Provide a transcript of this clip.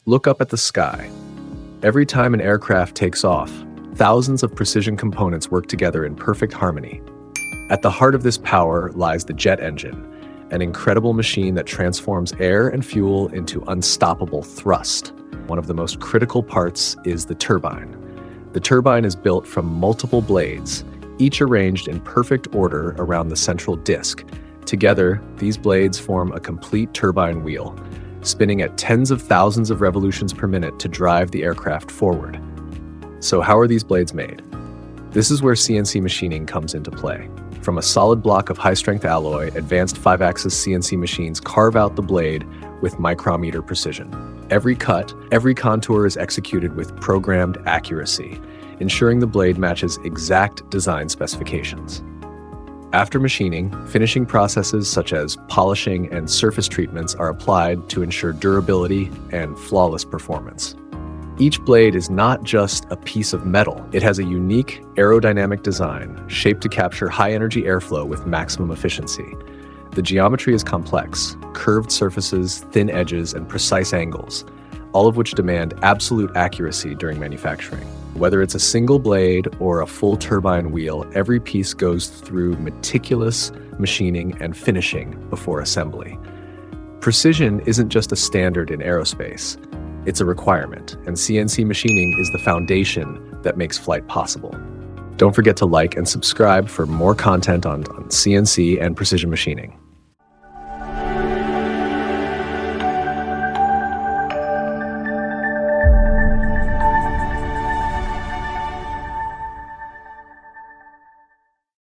Look up at the sky. Every time an aircraft takes off, thousands of precision components work together in perfect harmony. At the heart of this power lies the jet engine, an incredible machine that transforms air and fuel into unstoppable thrust. One of the most critical parts is the turbine. The turbine is built from multiple blades, each arranged in perfect order around the central disc. Together, these blades form a complete turbine wheel, spinning at tens of thousands of revolutions per minute to drive the aircraft forward. So how are these blades made? This is where CNC machining comes into play. From a solid block of high-strength alloy, advanced 5-axis CNC machines carve out the blade with micrometer precision. Every cut, every contour is executed with programmed accuracy, ensuring the blade matches exact design specifications. After machining, finishing processes such as polishing and surface treatments are applied to ensure durability and flawless performance. Each blade is not just a piece of metal. It has a unique aerodynamic design shaped to capture high-energy airflow with maximum efficiency. The geometry is complex: curved surfaces, thin edges, and precise angles, all of which demand absolute accuracy during manufacturing. Whether it's a single blade or a full turbine wheel, every piece goes through meticulous machining and finishing before assembly. Precision isn't just a standard in aerospace. It's a requirement, and CNC machining is the foundation that makes flight possible. Don't forget to like and subscribe for more content on CNC and precision machining.